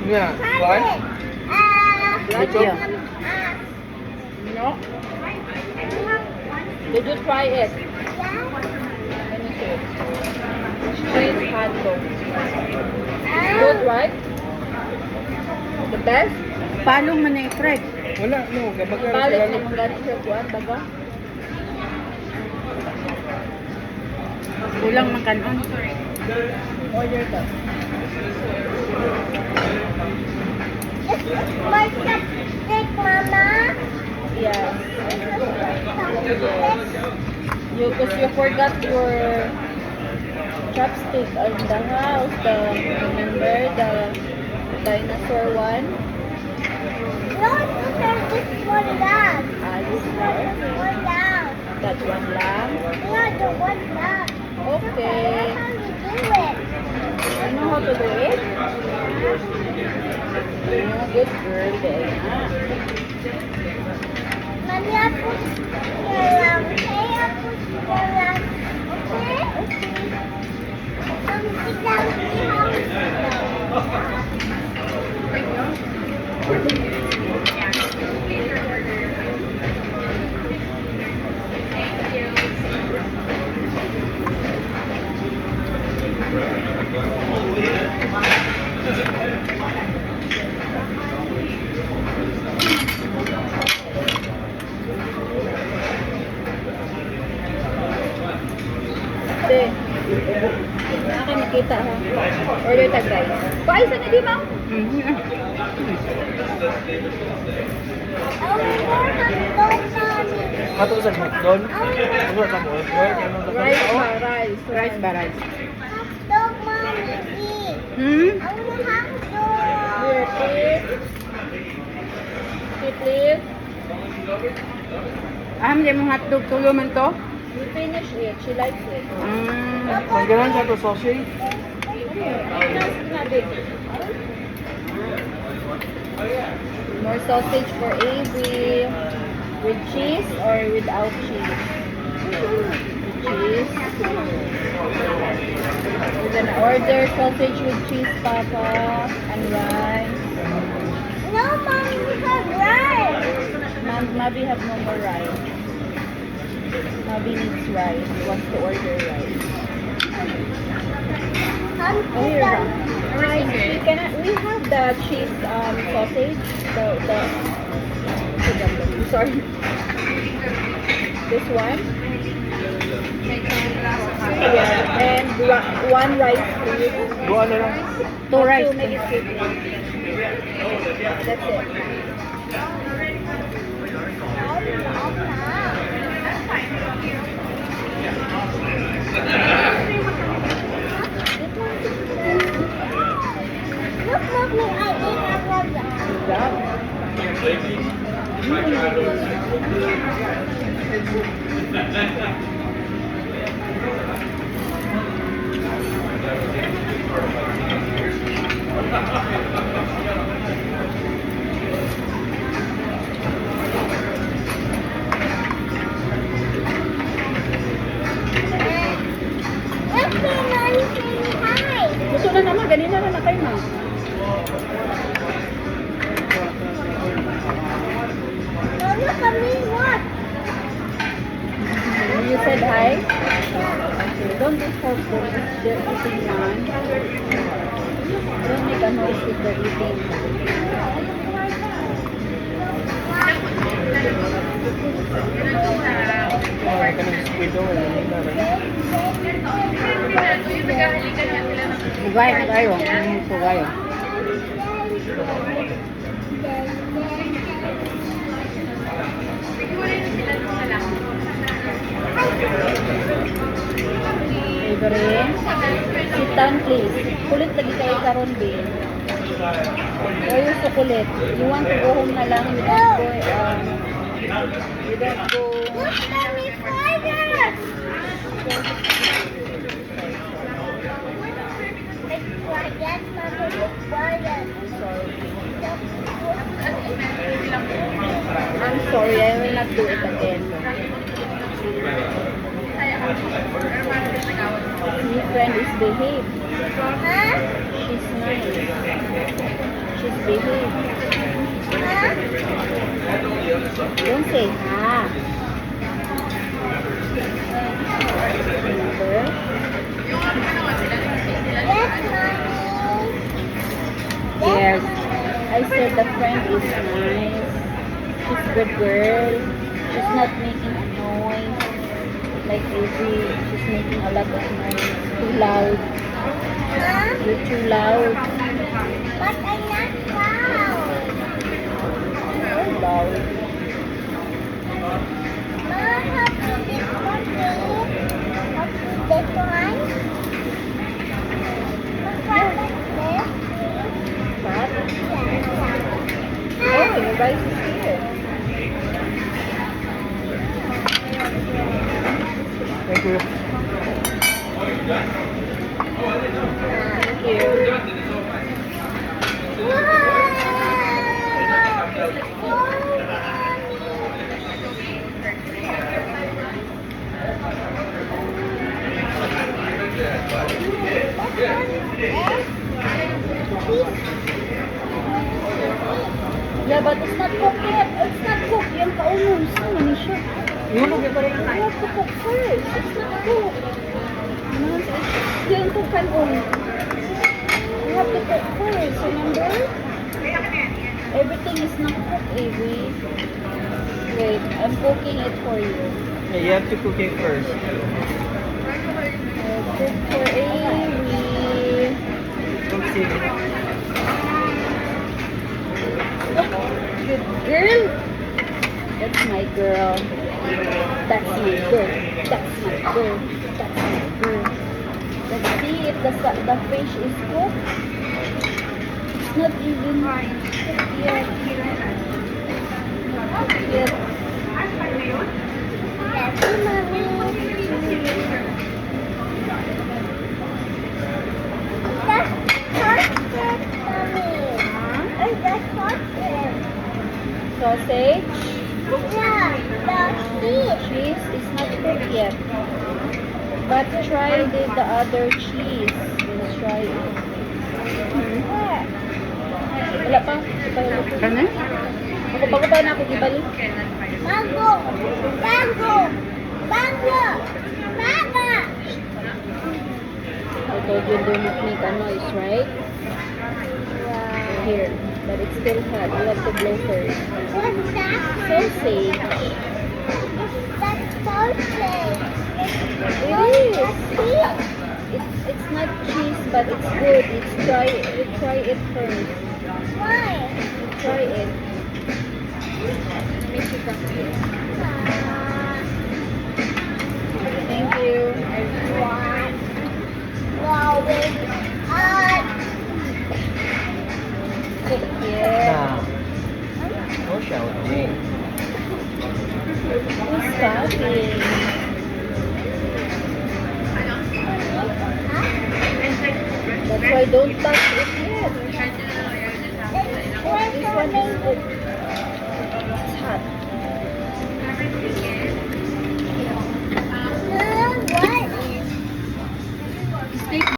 Yeah, why? YouTube. No? Did you try it? Let me see. Cheese hot dog. Good, right? The best? Paano man na i-fry? Wala, no. Kapag Balik na mong galing siya kuwan, baga? Kulang man kanon. Order ka. My chopstick, Mama. Yes. Because you forgot your chopstick in the house. Remember the dinosaur one? No, this one down. This one. One down. That one lang. No, the one down. Okay. How do you do it? You know how to do it? Oh, good girl, Diana. Mommy, I put around. Okay, I put around. Okay? Sit down. Ate, akin nakita ha. Order tag rice. Paisa na di ma'am? Ato sa McDon. Ano sa mo? Rice ba? Rice. Rice ba rice? Dog, Mommy. Hmm? I want hot dog. Here, please. Okay, please. Di mo hotdog tulo man to? We finish it. She likes it. Pagkalan sa to sausage. More sausage for AB. With cheese or without cheese? With cheese. We're gonna order sausage with cheese, Papa, and rice. No, Mommy, we have rice. Mabi have no more rice. Mabi needs rice. He wants to order rice. Oh, here. We have the cheese sausage. Sorry. This one. Yeah, and one rice please. Buwan na lang. Two rice. To make it sweet. That's it. Look, Mommy, I ate all of that. Good job. Look, Mommy, saying hi. Gusto na naman. Ganina na kayo na. Oh, look at me, what? You said hi? Okay, don't disturb them. They're eating one. Don't make a noise if they're eating. Ay, kanang squid o. Bugay na kayo. Bugay. Ibre, sit down please. Kulit lagi kayo karon din. Why you so kulit? You want to go home na lang? You don't go, you don't go. Look, Mommy, fire! Yes, Mommy, look, fire. I'm sorry, I will not do it again. My friend is behaved. Huh? She's nice. She say ha. Remember? Yes. I said the friend is nice. She's a good girl. She's not making a noise. Like Avery, she's making a lot of noise. Too loud. You're too loud. But I'm not loud. You're loud. Mom, how to this one, please? How to this one? What like this? What? Yeah. Oh, your rice is here. Thank you. Thank you. Yeah, but it's not cooked yet. It's not cooked. Yung kaunong. Saan na siya? Ihulog yung parang. You have to cook first. It's not cooked. Yung cook on. You have to cook first, remember? Everything is not cooked, Avery. Wait, I'm cooking it for you. Yeah, you have to cook it first. I'll cook for Avery. Oopsie. Good girl. That's my girl. That's my girl. That's my girl. That's my girl. Let's see if the fish is cooked. It's not even cooked yet. Not cooked yet. Sausage. Cheese is not cooked yet. But try the other cheese. Let's try it. Wala pa. Kana? Ako pa na ako gibalik. Mango! Mango! Mango! Mango! I told you do not make a noise, right? Here. But it's still hot. You have to blow first. What's that? Sausage. That's sausage. It is. It's not cheese, but it's good. Try it first. Why? Try it. Make it up here. Thank you. Wow, baby. Cook it. Nah. No shouting. Who's talking? That's why don't touch it yet. Where's This the one is baby? cooked.